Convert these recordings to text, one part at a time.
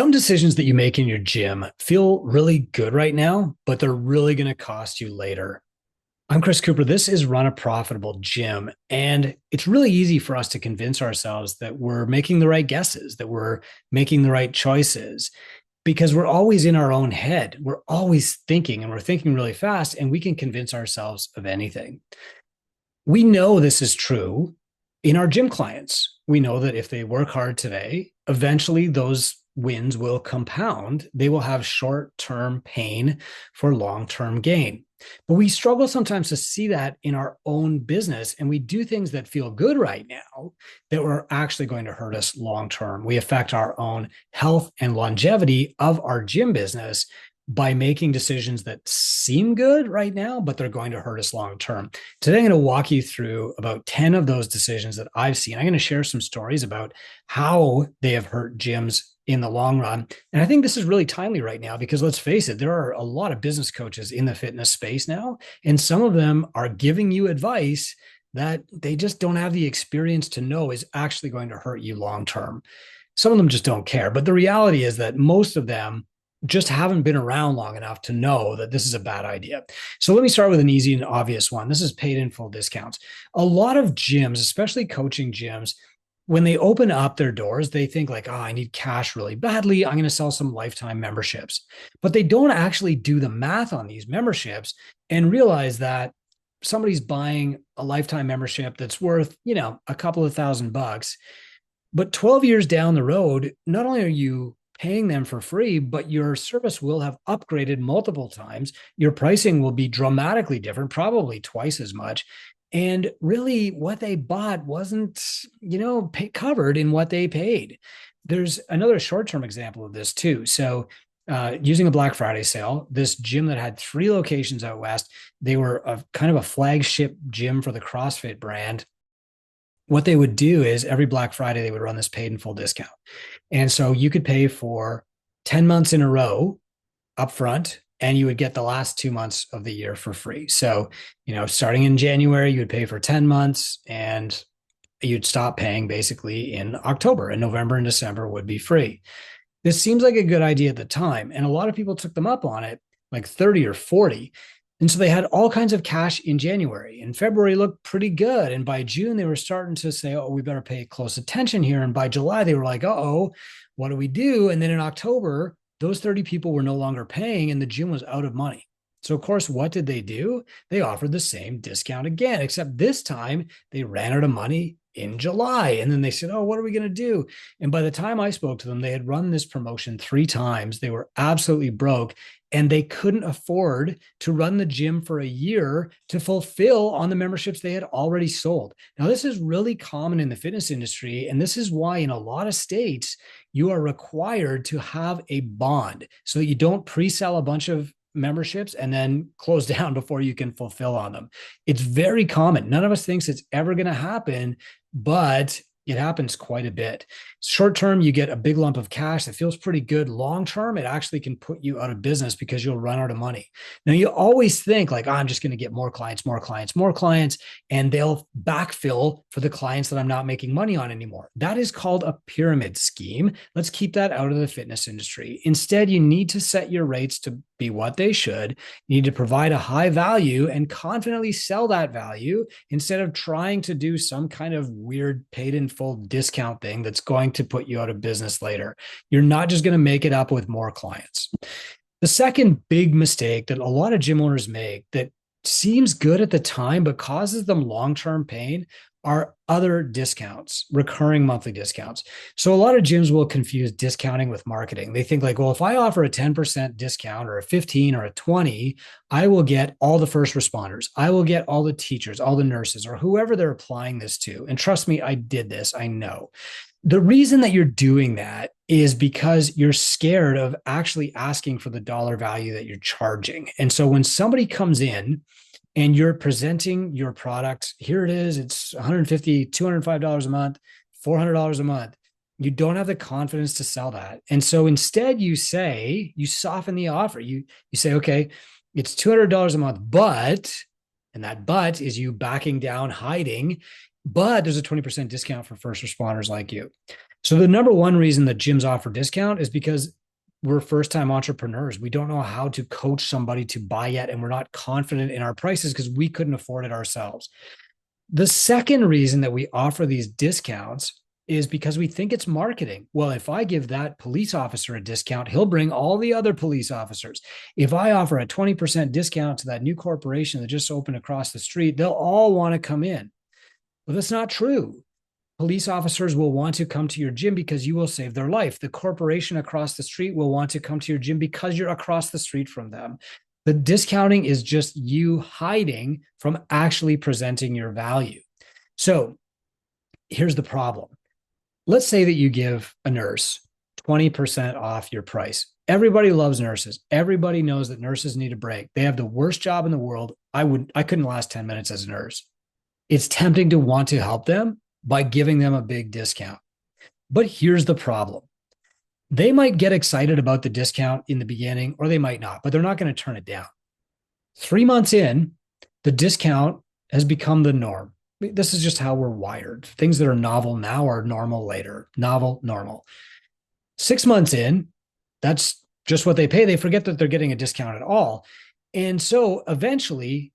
Some decisions that you make in your gym feel really good right now, but they're really going to cost you later. I'm Chris Cooper. This is Run a Profitable Gym. And it's really easy for us to convince ourselves that we're making the right guesses, that we're making the right choices, because we're always in our own head. We're always thinking and we're thinking really fast, and we can convince ourselves of anything. We know this is true in our gym clients. We know that if they work hard today, eventually those wins will compound. They will have short term pain for long term gain. But we struggle sometimes to see that in our own business, and we do things that feel good right now that are actually going to hurt us long term. We affect our own health and longevity of our gym business by making decisions that seem good right now, but they're going to hurt us long term. Today, I'm going to walk you through about 10 of those decisions that I've seen. I'm going to share some stories about how they have hurt gyms in the long run. And I think this is really timely right now because let's face it, there are a lot of business coaches in the fitness space now, and some of them are giving you advice that they just don't have the experience to know is actually going to hurt you long term. Some of them just don't care. But the reality is that most of them just haven't been around long enough to know that this is a bad idea. So let me start with an easy and obvious one. This is paid in full discounts. A lot of gyms, especially coaching gyms, when they open up their doors, they think like, oh, I need cash really badly. I'm going to sell some lifetime memberships. But they don't actually do the math on these memberships and realize that somebody's buying a lifetime membership that's worth, a couple of $1,000. But 12 years down the road, not only are you paying them for free, but your service will have upgraded multiple times. Your pricing will be dramatically different, probably twice as much. And really what they bought wasn't, covered in what they paid. There's another short-term example of this too. So using a Black Friday sale, this gym that had 3 locations out West, they were a kind of a flagship gym for the CrossFit brand. What they would do is every Black Friday, they would run this paid in full discount. And so you could pay for 10 months in a row upfront, and you would get the last 2 months of the year for free. So, starting in January, you would pay for 10 months and you'd stop paying basically in October, and November and December would be free. This seems like a good idea at the time. And a lot of people took them up on it, like 30 or 40. And so they had all kinds of cash in January. And February looked pretty good. And by June, they were starting to say, oh, we better pay close attention here. And by July, they were like, uh-oh, what do we do? And then in October, those 30 people were no longer paying and the gym was out of money. So, of course, what did they do? They offered the same discount again, except this time they ran out of money in July. And then they said, oh, what are we going to do? And by the time I spoke to them, they had run this promotion 3 times. They were absolutely broke and they couldn't afford to run the gym for a year to fulfill on the memberships they had already sold. Now, this is really common in the fitness industry. And this is why in a lot of states, you are required to have a bond so that you don't pre-sell a bunch of memberships and then close down before you can fulfill on them. It's very common. None of us thinks it's ever going to happen, but it happens quite a bit. Short term, you get a big lump of cash that feels pretty good. Long term, it actually can put you out of business because you'll run out of money. Now, you always think like, oh, I'm just going to get more clients, and they'll backfill for the clients that I'm not making money on anymore. That is called a pyramid scheme. Let's keep that out of the fitness industry. Instead, you need to set your rates to be what they should. You need to provide a high value and confidently sell that value instead of trying to do some kind of weird paid in full discount thing that's going to put you out of business later. You're not just going to make it up with more clients. The second big mistake that a lot of gym owners make that seems good at the time but causes them long-term pain are other discounts, recurring monthly discounts. So a lot of gyms will confuse discounting with marketing. They think like, well, if I offer a 10% discount or a 15 or a 20, I will get all the first responders. I will get all the teachers, all the nurses, or whoever they're applying this to. And trust me, I did this. I know. The reason that you're doing that is because you're scared of actually asking for the dollar value that you're charging. And so when somebody comes in and you're presenting your product, here it is, it's $150, $205 a month, $400 a month. You don't have the confidence to sell that. And so instead you soften the offer. You say, okay, it's $200 a month, and that but is you backing down, hiding, but there's a 20% discount for first responders like you. So the number one reason that gyms offer discount is because we're first time entrepreneurs. We don't know how to coach somebody to buy yet, and we're not confident in our prices because we couldn't afford it ourselves. The second reason that we offer these discounts is because we think it's marketing. Well, if I give that police officer a discount, he'll bring all the other police officers. If I offer a 20% discount to that new corporation that just opened across the street, they'll all want to come in. Well, that's not true. Police officers will want to come to your gym because you will save their life. The corporation across the street will want to come to your gym because you're across the street from them. The discounting is just you hiding from actually presenting your value. So here's the problem. Let's say that you give a nurse 20% off your price. Everybody loves nurses. Everybody knows that nurses need a break. They have the worst job in the world. I couldn't last 10 minutes as a nurse. It's tempting to want to help them by giving them a big discount. But here's the problem. They might get excited about the discount in the beginning, or they might not, but they're not going to turn it down. 3 months in, the discount has become the norm. This is just how we're wired. Things that are novel now are normal later. Novel, normal. 6 months in, that's just what they pay. They forget that they're getting a discount at all. And so eventually,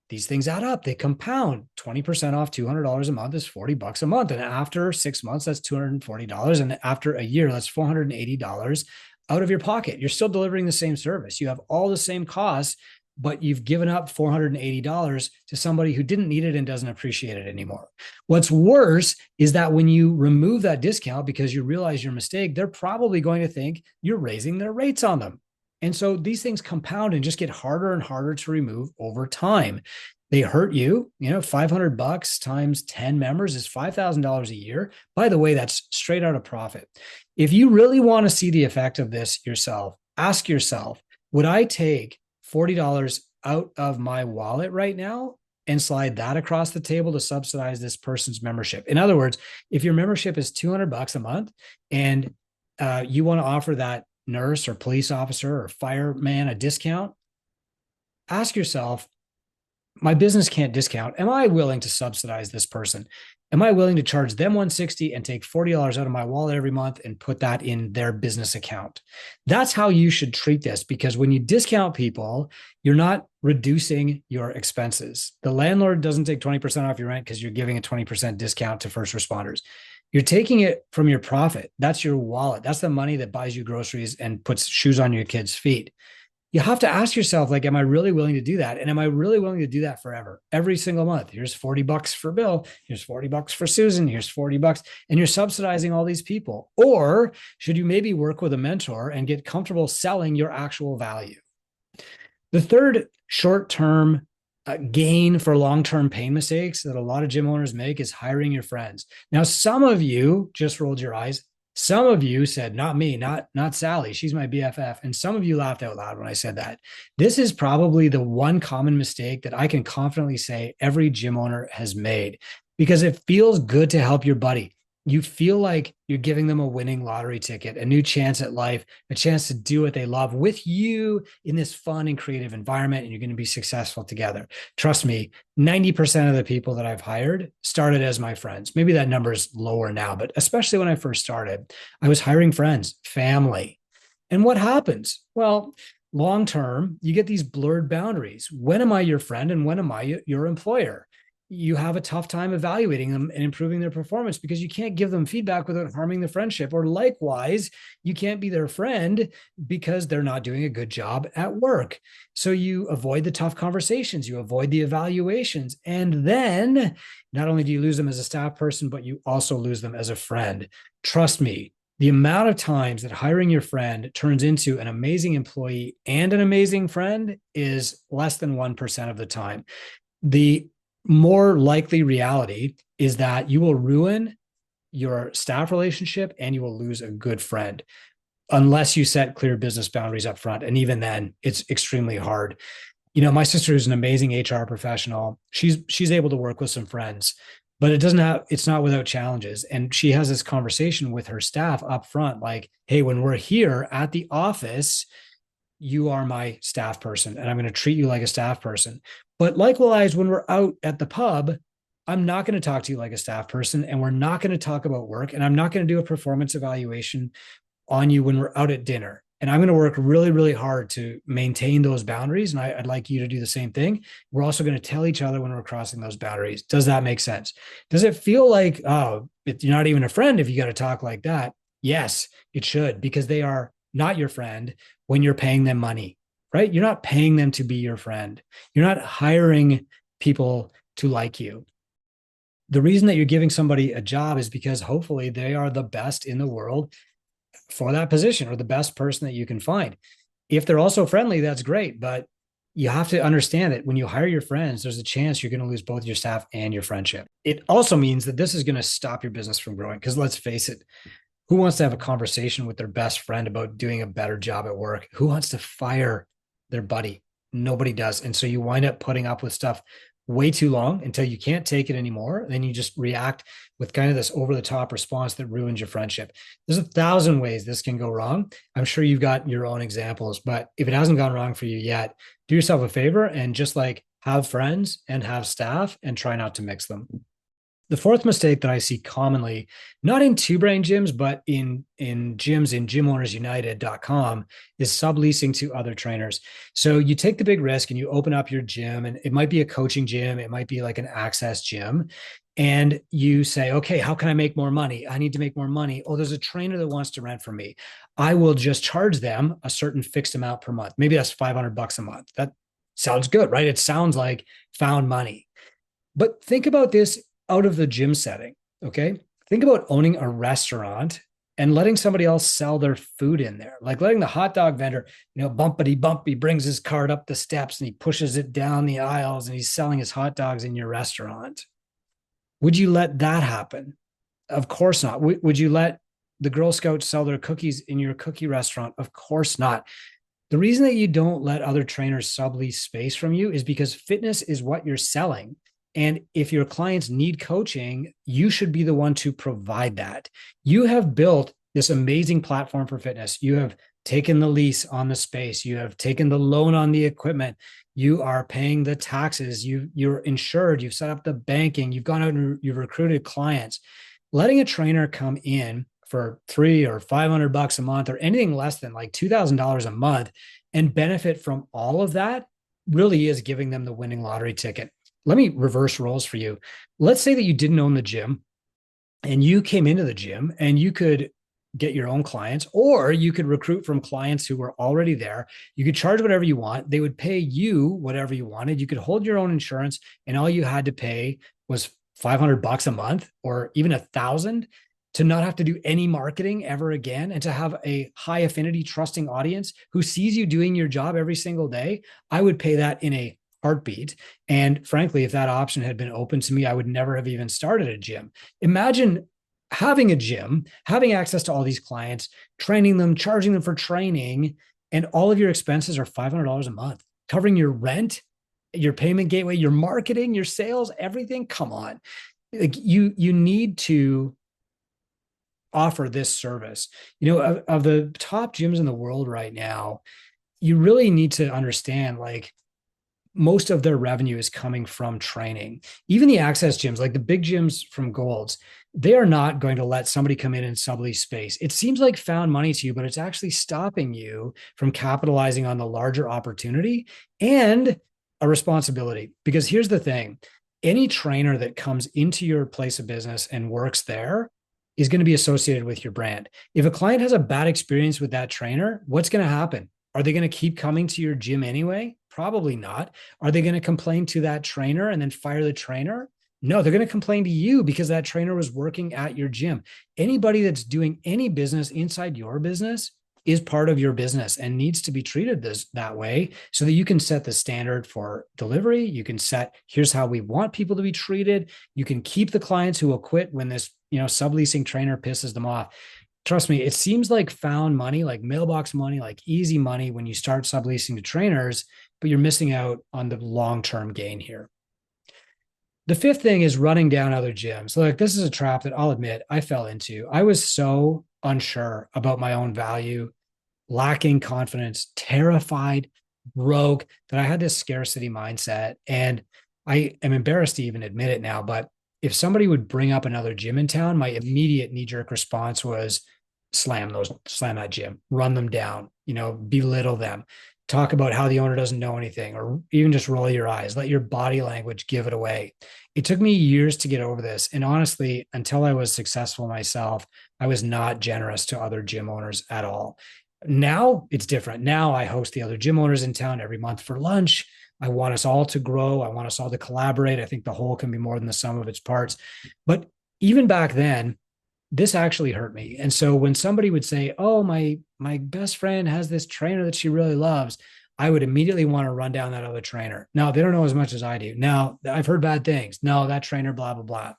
these things add up. They compound. 20% off $200 a month is $40 a month. And after 6 months, that's $240. And after a year, that's $480 out of your pocket. You're still delivering the same service. You have all the same costs, but you've given up $480 to somebody who didn't need it and doesn't appreciate it anymore. What's worse is that when you remove that discount because you realize your mistake, they're probably going to think you're raising their rates on them. And so these things compound and just get harder and harder to remove over time. They hurt you. $500 times 10 members is $5,000 a year. By the way, that's straight out of profit. If you really want to see the effect of this yourself, ask yourself, would I take $40 out of my wallet right now and slide that across the table to subsidize this person's membership? In other words, if your membership is $200 a month and you want to offer that nurse or police officer or fireman a discount, ask yourself, my business can't discount. Am I willing to subsidize this person? Am I willing to charge them $160 and take $40 out of my wallet every month and put that in their business account? That's how you should treat this, because when you discount people, you're not reducing your expenses. The landlord doesn't take 20% off your rent because you're giving a 20% discount to first responders. You're taking it from your profit. That's your wallet. That's the money that buys you groceries and puts shoes on your kids' feet. You have to ask yourself, like, am I really willing to do that? And am I really willing to do that forever? Every single month, here's $40 for Bill. Here's $40 for Susan. Here's $40. And you're subsidizing all these people. Or should you maybe work with a mentor and get comfortable selling your actual value? The third short-term gain for long-term pain mistakes that a lot of gym owners make is hiring your friends. Now, some of you just rolled your eyes. Some of you said, not me, not Sally. She's my BFF. And some of you laughed out loud when I said that. This is probably the one common mistake that I can confidently say every gym owner has made, because it feels good to help your buddy. You feel like you're giving them a winning lottery ticket, a new chance at life, a chance to do what they love with you in this fun and creative environment, and you're going to be successful together. Trust me, 90% of the people that I've hired started as my friends. Maybe that number is lower now, but especially when I first started, I was hiring friends, family. And what happens? Well, long term, you get these blurred boundaries. When am I your friend and when am I your employer? You have a tough time evaluating them and improving their performance because you can't give them feedback without harming the friendship. Or likewise, you can't be their friend because they're not doing a good job at work. So you avoid the tough conversations, you avoid the evaluations. And then not only do you lose them as a staff person, but you also lose them as a friend. Trust me, the amount of times that hiring your friend turns into an amazing employee and an amazing friend is less than 1% of the time. The more likely reality is that you will ruin your staff relationship and you will lose a good friend unless you set clear business boundaries up front. And even then, it's extremely hard. My sister is an amazing HR professional. She's able to work with some friends, but it's not without challenges. And she has this conversation with her staff up front, like, hey, when we're here at the office, you are my staff person and I'm going to treat you like a staff person. But likewise, when we're out at the pub, I'm not going to talk to you like a staff person, and we're not going to talk about work, and I'm not going to do a performance evaluation on you when we're out at dinner. And I'm going to work really, really hard to maintain those boundaries. And I'd like you to do the same thing. We're also going to tell each other when we're crossing those boundaries. Does that make sense? Does it feel like, oh, you're not even a friend if you got to talk like that? Yes, it should, because they are not your friend when you're paying them money, right? You're not paying them to be your friend. You're not hiring people to like you. The reason that you're giving somebody a job is because hopefully they are the best in the world for that position, or the best person that you can find. If they're also friendly, that's great. But you have to understand that when you hire your friends, there's a chance you're going to lose both your staff and your friendship. It also means that this is going to stop your business from growing. Because let's face it, who wants to have a conversation with their best friend about doing a better job at work? Who wants to fire their buddy? Nobody does. And so you wind up putting up with stuff way too long until you can't take it anymore. Then you just react with kind of this over the top response that ruins your friendship. There's 1,000 ways this can go wrong. I'm sure you've got your own examples, but if it hasn't gone wrong for you yet, do yourself a favor and just like have friends and have staff and try not to mix them. The fourth mistake that I see commonly, not in two brain gyms, but in gyms in gymownersunited.com, is subleasing to other trainers. So you take the big risk and you open up your gym, and it might be a coaching gym, it might be like an access gym. And you say, okay, how can I make more money? I need to make more money. Oh, there's a trainer that wants to rent from me. I will just charge them a certain fixed amount per month. Maybe that's $500 a month. That sounds good, right? It sounds like found money. But think about this out of the gym setting. Okay. Think about owning a restaurant and letting somebody else sell their food in there, like letting the hot dog vendor, bumpity bump, he brings his cart up the steps and he pushes it down the aisles and he's selling his hot dogs in your restaurant. Would you let that happen? Of course not. Would you let the Girl Scouts sell their cookies in your cookie restaurant? Of course not. The reason that you don't let other trainers sublease space from you is because fitness is what you're selling. And if your clients need coaching, you should be the one to provide that. You have built this amazing platform for fitness. You have taken the lease on the space. You have taken the loan on the equipment. You are paying the taxes. You're insured. You've set up the banking. You've gone out and you've recruited clients. Letting a trainer come in for $300 or $500 a month or anything less than like $2,000 a month and benefit from all of that really is giving them the winning lottery ticket. Let me reverse roles for you. Let's say that you didn't own the gym and you came into the gym and you could get your own clients, or you could recruit from clients who were already there. You could charge whatever you want. They would pay you whatever you wanted. You could hold your own insurance and all you had to pay was $500 a month or even 1,000 to not have to do any marketing ever again and to have a high affinity trusting audience who sees you doing your job every single day. I would pay that in a heartbeat. And frankly, if that option had been open to me, I would never have even started a gym. Imagine having a gym, having access to all these clients, training them, charging them for training, and all of your expenses are $500 a month, covering your rent, your payment gateway, your marketing, your sales, everything. Come on. Like you need to offer this service. Of the top gyms in the world right now, you really need to understand like most of their revenue is coming from training. Even the access gyms, like the big gyms from Golds, they are not going to let somebody come in and sublease space. It seems like found money to you, but it's actually stopping you from capitalizing on the larger opportunity and a responsibility. Because here's the thing, any trainer that comes into your place of business and works there is going to be associated with your brand. If a client has a bad experience with that trainer, what's going to happen? Are they going to keep coming to your gym anyway? Probably not. Are they going to complain to that trainer and then fire the trainer? No, they're going to complain to you because that trainer was working at your gym. Anybody that's doing any business inside your business is part of your business and needs to be treated that way so that you can set the standard for delivery. You can set, here's how we want people to be treated. You can keep the clients who will quit when this, subleasing trainer pisses them off. Trust me, it seems like found money, like mailbox money, like easy money when you start subleasing to trainers, but you're missing out on the long-term gain here. The fifth thing is running down other gyms. Like this is a trap that I'll admit I fell into. I was so unsure about my own value, lacking confidence, terrified, broke, that I had this scarcity mindset. And I am embarrassed to even admit it now, but if somebody would bring up another gym in town, my immediate knee jerk response was slam that gym, run them down, belittle them, talk about how the owner doesn't know anything, or even just roll your eyes, let your body language give it away. It took me years to get over this. And honestly, until I was successful myself, I was not generous to other gym owners at all. Now it's different. Now I host the other gym owners in town every month for lunch. I want us all to grow. I want us all to collaborate. I think the whole can be more than the sum of its parts. But even back then, this actually hurt me. And so when somebody would say, "Oh, my best friend has this trainer that she really loves," I would immediately want to run down that other trainer. Now, they don't know as much as I do. Now, I've heard bad things. No, that trainer, blah, blah, blah.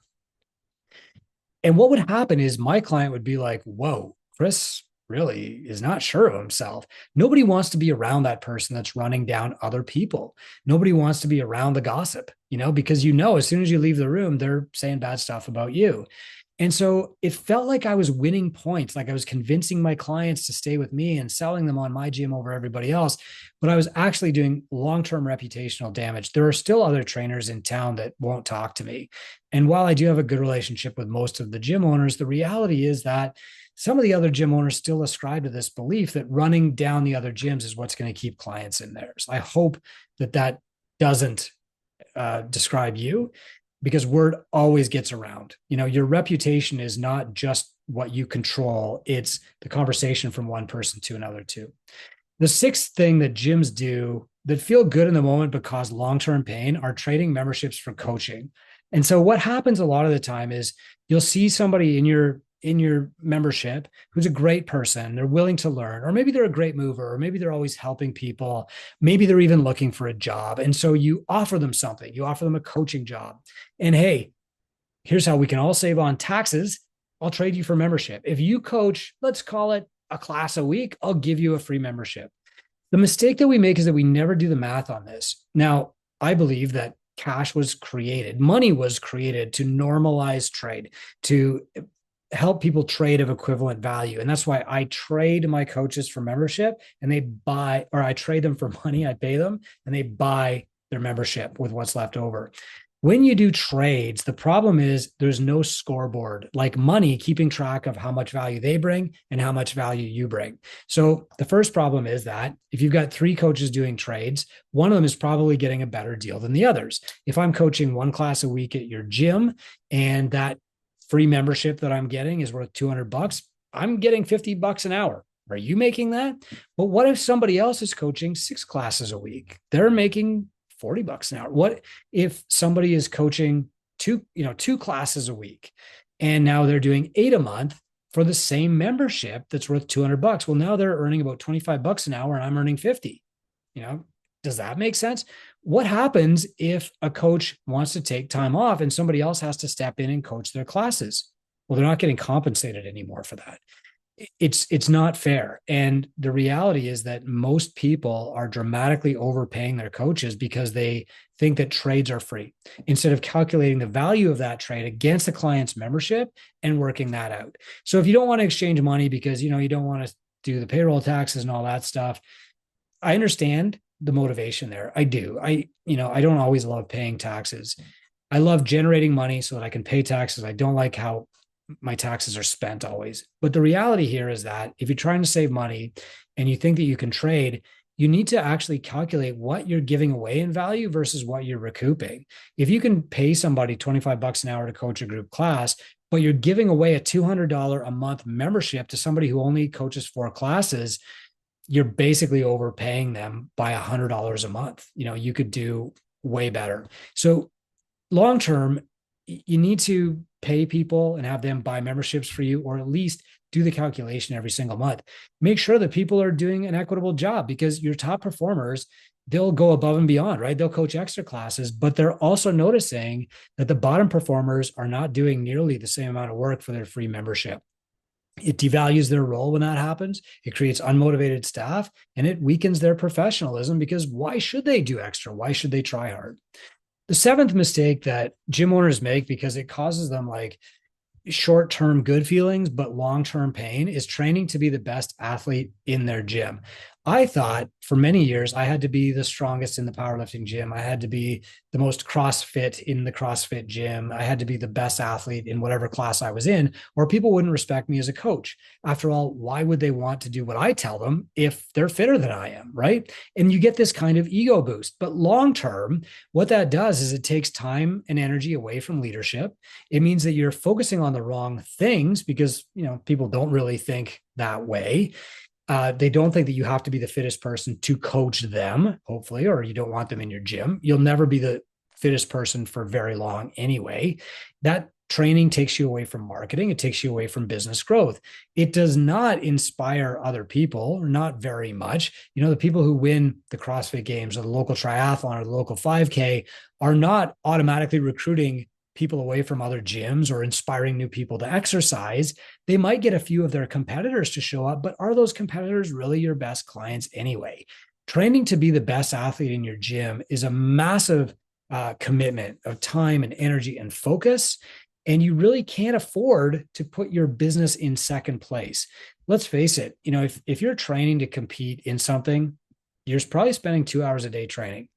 And what would happen is my client would be like, "Whoa, Chris really is not sure of himself." Nobody wants to be around that person that's running down other people. Nobody wants to be around the gossip, because as soon as you leave the room, they're saying bad stuff about you. And so it felt like I was winning points, like I was convincing my clients to stay with me and selling them on my gym over everybody else. But I was actually doing long term reputational damage. There are still other trainers in town that won't talk to me. And while I do have a good relationship with most of the gym owners, the reality is that some of the other gym owners still ascribe to this belief that running down the other gyms is what's going to keep clients in there. So I hope that doesn't describe you, because word always gets around. Your reputation is not just what you control, it's the conversation from one person to another too. The sixth thing that gyms do that feel good in the moment but cause long-term pain are trading memberships for coaching. And so what happens a lot of the time is you'll see somebody in your membership who's a great person, they're willing to learn, or maybe they're a great mover, or maybe they're always helping people, maybe they're even looking for a job. And so you offer them something, you offer them a coaching job. And hey, here's how we can all save on taxes. I'll trade you for membership. If you coach, let's call it a class a week, I'll give you a free membership. The mistake that we make is that we never do the math on this. Now, I believe that money was created to normalize trade, to help people trade of equivalent value. And that's why I trade my coaches for membership, and I trade them for money, I pay them, and they buy their membership with what's left over. When you do trades, the problem is there's no scoreboard like money keeping track of how much value they bring and how much value you bring. So the first problem is that if you've got three coaches doing trades, one of them is probably getting a better deal than the others. If I'm coaching one class a week at your gym and that free membership that I'm getting is worth $200, I'm getting $50 an hour. Are you making that? But what if somebody else is coaching 6 classes a week? They're making $40 an hour. What if somebody is coaching two classes a week and now they're doing 8 a month for the same membership that's worth $200? Well, now they're earning about $25 an hour and I'm earning 50. Does that make sense? What happens if a coach wants to take time off and somebody else has to step in and coach their classes? Well, they're not getting compensated anymore for that. It's not fair. And the reality is that most people are dramatically overpaying their coaches because they think that trades are free, instead of calculating the value of that trade against the client's membership and working that out. So if you don't want to exchange money because you don't want to do the payroll taxes and all that stuff, I understand the motivation there. I do. I don't always love paying taxes. I love generating money so that I can pay taxes. I don't like how my taxes are spent always. But the reality here is that if you're trying to save money and you think that you can trade, you need to actually calculate what you're giving away in value versus what you're recouping. If you can pay somebody $25 an hour to coach a group class, but you're giving away a $200 a month membership to somebody who only coaches 4 classes, you're basically overpaying them by $100 a month. You could do way better. So long term, you need to pay people and have them buy memberships for you, or at least do the calculation every single month. Make sure that people are doing an equitable job, because your top performers, they'll go above and beyond, right? They'll coach extra classes, but they're also noticing that the bottom performers are not doing nearly the same amount of work for their free membership. It devalues their role when that happens. It creates unmotivated staff, and it weakens their professionalism, because why should they do extra? Why should they try hard? The seventh mistake that gym owners make, because it causes them like short-term good feelings but long-term pain, is training to be the best athlete in their gym. I thought for many years I had to be the strongest in the powerlifting gym. I had to be the most CrossFit in the CrossFit gym. I had to be the best athlete in whatever class I was in, or people wouldn't respect me as a coach. After all, why would they want to do what I tell them if they're fitter than I am, right? And you get this kind of ego boost. But long term, what that does is it takes time and energy away from leadership. It means that you're focusing on the wrong things because, people don't really think that way. They don't think that you have to be the fittest person to coach them, hopefully, or you don't want them in your gym. You'll never be the fittest person for very long anyway. That training takes you away from marketing. It takes you away from business growth. It does not inspire other people, or not very much. The people who win the CrossFit Games or the local triathlon or the local 5K are not automatically recruiting people away from other gyms or inspiring new people to exercise. They might get a few of their competitors to show up, but are those competitors really your best clients anyway? Training to be the best athlete in your gym is a massive commitment of time and energy and focus. And you really can't afford to put your business in second place. Let's face it, if you're training to compete in something, you're probably spending 2 hours a day training.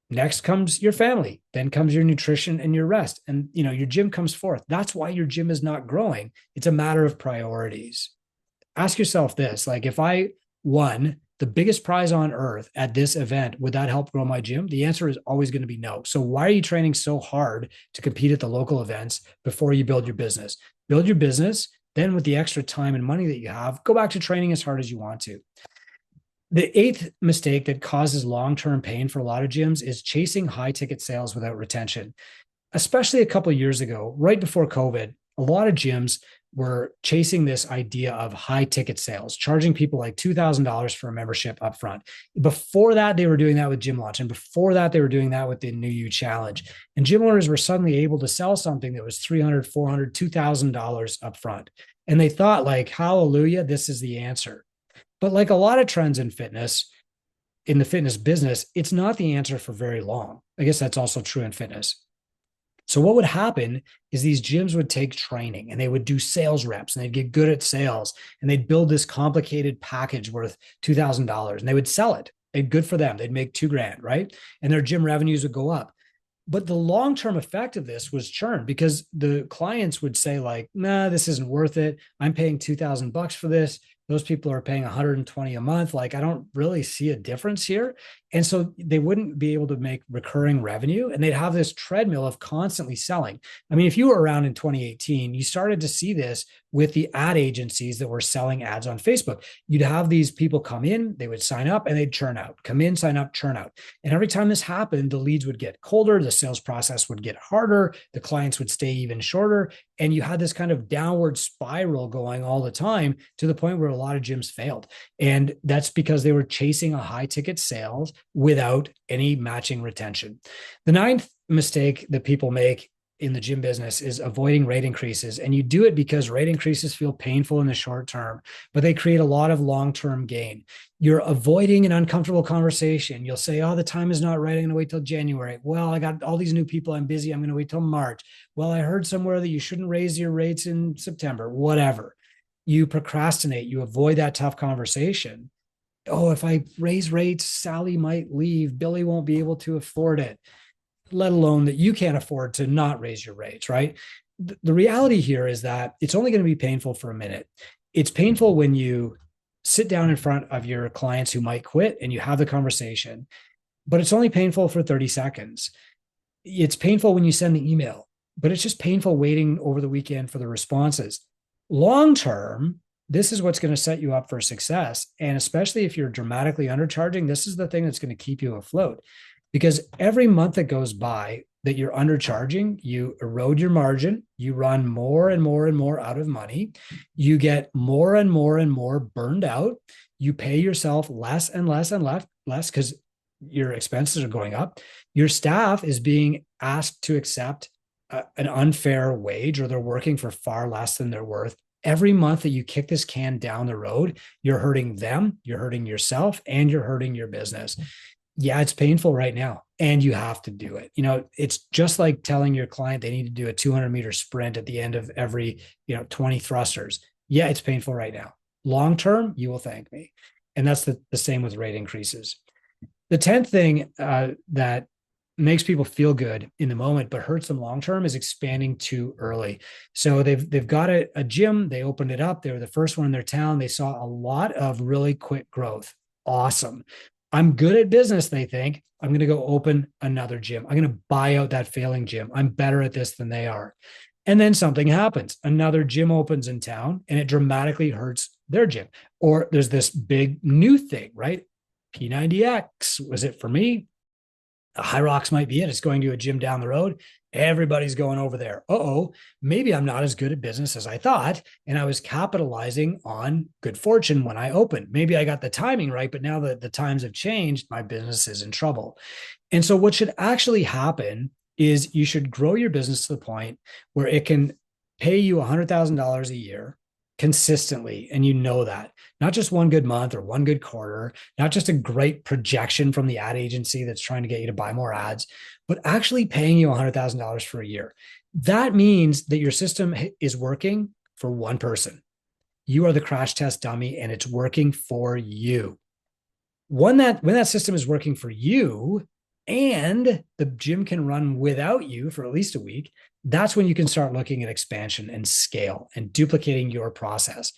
Next comes your family, then comes your nutrition and your rest. And your gym comes fourth. That's why your gym is not growing. It's a matter of priorities. Ask yourself this, like, if I won the biggest prize on earth at this event, would that help grow my gym? The answer is always going to be no. So why are you training so hard to compete at the local events before you build your business? Build your business, then with the extra time and money that you have, go back to training as hard as you want to. The eighth mistake that causes long-term pain for a lot of gyms is chasing high ticket sales without retention. Especially a couple of years ago, right before COVID, a lot of gyms were chasing this idea of high ticket sales, charging people like $2,000 for a membership upfront. Before that, they were doing that with Gym Launch. And before that, they were doing that with the New You Challenge. And gym owners were suddenly able to sell something that was $300, $400, $2,000 upfront. And they thought, like, hallelujah, this is the answer. But like a lot of trends in fitness, in the fitness business, it's not the answer for very long. I guess that's also true in fitness. So what would happen is these gyms would take training and they would do sales reps and they'd get good at sales and they'd build this complicated package worth $2,000 and they would sell it. It'd good for them. They'd make $2,000, right? And their gym revenues would go up. But the long-term effect of this was churn because the clients would say, like, nah, this isn't worth it. I'm paying $2,000 for this. Those people are paying 120 a month. Like, I don't really see a difference here. And so they wouldn't be able to make recurring revenue and they'd have this treadmill of constantly selling. I mean, if you were around in 2018, you started to see this with the ad agencies that were selling ads on Facebook. You'd have these people come in, they would sign up and they'd churn out, come in, sign up, churn out. And every time this happened, the leads would get colder, the sales process would get harder, the clients would stay even shorter. And you had this kind of downward spiral going all the time to the point where a lot of gyms failed. And that's because they were chasing a high ticket sales without any matching retention. The ninth mistake that people make in the gym business is avoiding rate increases. And you do it because rate increases feel painful in the short term, but they create a lot of long-term gain. You're avoiding an uncomfortable conversation. You'll say, oh, the time is not right. I'm going to wait till January. Well, I got all these new people. I'm busy. I'm going to wait till March. Well, I heard somewhere that you shouldn't raise your rates in September, whatever. You procrastinate. You avoid that tough conversation. Oh, if I raise rates, Sally might leave. Billy won't be able to afford it, let alone that you can't afford to not raise your rates, right? The reality here is that it's only going to be painful for a minute. It's painful when you sit down in front of your clients who might quit and you have the conversation, but it's only painful for 30 seconds. It's painful when you send the email, but it's just painful waiting over the weekend for the responses. Long term, this is what's going to set you up for success. And especially if you're dramatically undercharging, this is the thing that's going to keep you afloat. Because every month that goes by that you're undercharging, you erode your margin, you run more and more and more out of money, you get more and more and more burned out, you pay yourself less and less and less because your expenses are going up. Your staff is being asked to accept an unfair wage, or they're working for far less than they're worth. Every month that you kick this can down the road, you're hurting them, you're hurting yourself, and you're hurting your business. Yeah, it's painful right now, and you have to do it. It's just like telling your client they need to do a 200-meter sprint at the end of every, 20 thrusters. Yeah, it's painful right now. Long term, you will thank me. And that's the same with rate increases. The 10th thing that makes people feel good in the moment but hurts them long term is expanding too early. So they've got a gym, they opened it up, they were the first one in their town, they saw a lot of really quick growth. Awesome. I'm good at business, they think. I'm going to go open another gym. I'm going to buy out that failing gym. I'm better at this than they are. And then something happens. Another gym opens in town and it dramatically hurts their gym. Or there's this big new thing, right? P90X. Was it for me? High Rocks might be it. It's going to a gym down the road. Everybody's going over there. Uh-oh, maybe I'm not as good at business as I thought. And I was capitalizing on good fortune when I opened. Maybe I got the timing right, but now that the times have changed, my business is in trouble. And so what should actually happen is you should grow your business to the point where it can pay you $100,000 a year consistently. And you know that, not just one good month or one good quarter, not just a great projection from the ad agency that's trying to get you to buy more ads, but actually paying you $100,000 for a year. That means that your system is working for one person. You are the crash test dummy and it's working for you. When that system is working for you and the gym can run without you for at least a week, that's when you can start looking at expansion and scale and duplicating your process.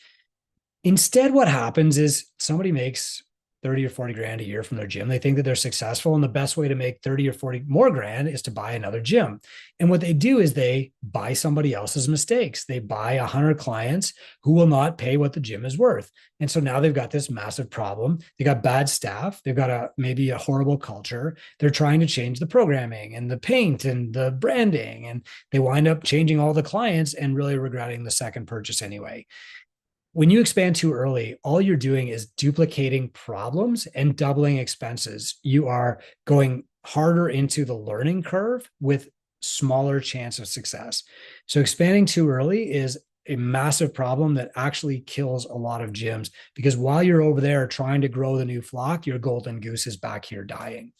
Instead, what happens is somebody makes 30 or 40 grand a year from their gym. They think that they're successful. And the best way to make 30 or 40 more grand is to buy another gym. And what they do is they buy somebody else's mistakes. They buy 100 clients who will not pay what the gym is worth. And so now they've got this massive problem. They got bad staff. They've got maybe a horrible culture. They're trying to change the programming and the paint and the branding. And they wind up changing all the clients and really regretting the second purchase anyway. When you expand too early, all you're doing is duplicating problems and doubling expenses. You are going harder into the learning curve with smaller chance of success. So expanding too early is a massive problem that actually kills a lot of gyms, because while you're over there trying to grow the new flock, your golden goose is back here dying.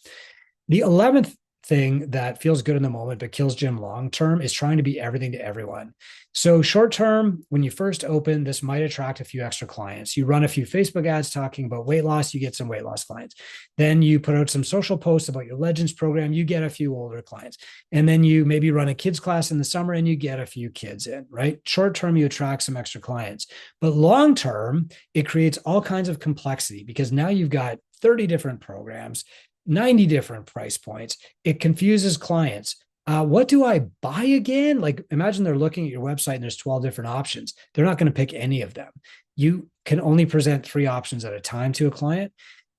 The 11th thing that feels good in the moment but kills gym long term is trying to be everything to everyone. So short term, when you first open, this might attract a few extra clients. You run a few Facebook ads talking about weight loss, you get some weight loss clients. Then you put out some social posts about your Legends program, you get a few older clients. And then you maybe run a kids class in the summer and you get a few kids in, right? Short term, you attract some extra clients. But long term, it creates all kinds of complexity because now you've got 30 different programs, 90 different price points. It confuses clients. What do I buy again? Like, imagine they're looking at your website and there's 12 different options. They're not going to pick any of them. You can only present 3 options at a time to a client.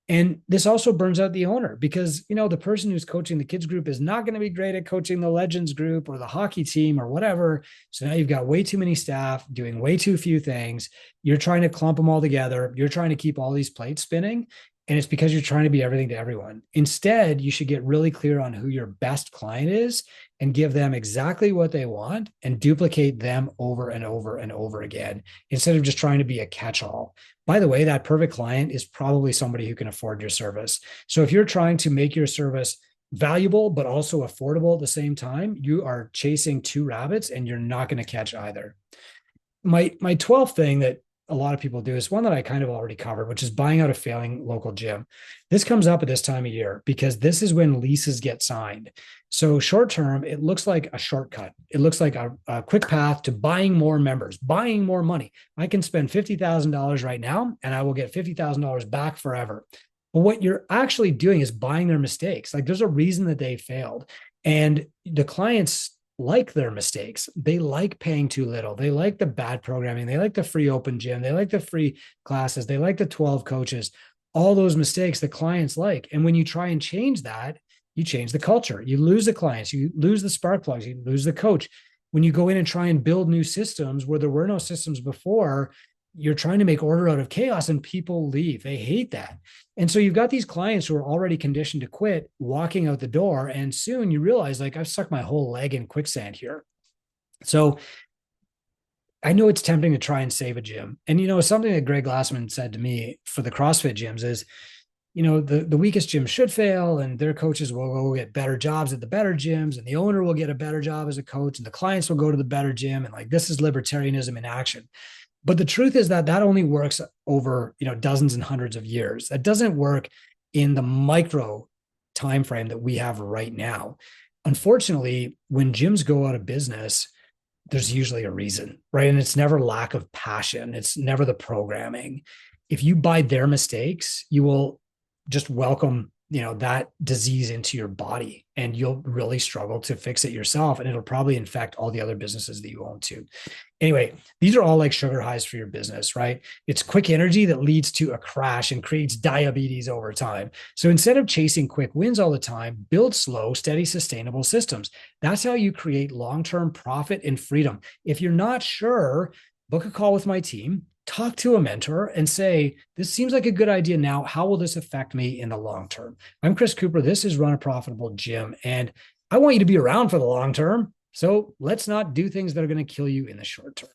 And this also burns out the owner because, the person who's coaching the kids group is not going to be great at coaching the Legends group or the hockey team or whatever. So now you've got way too many staff doing way too few things. You're trying to clump them all together. You're trying to keep all these plates spinning. And it's because you're trying to be everything to everyone. Instead, you should get really clear on who your best client is and give them exactly what they want and duplicate them over and over and over again, instead of just trying to be a catch-all. By the way, that perfect client is probably somebody who can afford your service. So if you're trying to make your service valuable, but also affordable at the same time, you are chasing 2 rabbits and you're not going to catch either. My 12th thing that a lot of people do is one that I kind of already covered, which is buying out a failing local gym. This comes up at this time of year because this is when leases get signed. So short term, it looks like a shortcut. It looks like a quick path to buying more members, buying more money. I can spend $50,000 right now and I will get $50,000 back forever. But what you're actually doing is buying their mistakes. Like, there's a reason that they failed. And the clients like their mistakes. They like paying too little. They like the bad programming. They like the free open gym. They like the free classes. They like the 12 coaches. All those mistakes the clients like. And when you try and change that, you change the culture. You lose the clients. You lose the spark plugs. You lose the coach. When you go in and try and build new systems where there were no systems before, you're trying to make order out of chaos and people leave. They hate that. And so you've got these clients who are already conditioned to quit walking out the door. And soon you realize, like, I've stuck my whole leg in quicksand here. So I know it's tempting to try and save a gym. And, something that Greg Glassman said to me for the CrossFit gyms is, the weakest gyms should fail and their coaches will go get better jobs at the better gyms and the owner will get a better job as a coach and the clients will go to the better gym. And like, this is libertarianism in action. But the truth is that that only works over, dozens and hundreds of years. That doesn't work in the micro time frame that we have right now. Unfortunately, when gyms go out of business, there's usually a reason, right? And it's never lack of passion. It's never the programming. If you buy their mistakes, you will just welcome, that disease into your body, and you'll really struggle to fix it yourself. And it'll probably infect all the other businesses that you own too. Anyway, these are all like sugar highs for your business, right? It's quick energy that leads to a crash and creates diabetes over time. So instead of chasing quick wins all the time, build slow, steady, sustainable systems. That's how you create long-term profit and freedom. If you're not sure, book a call with my team, talk to a mentor, and say, this seems like a good idea now. How will this affect me in the long term? I'm Chris Cooper. This is Run a Profitable Gym, and I want you to be around for the long term. So let's not do things that are going to kill you in the short term.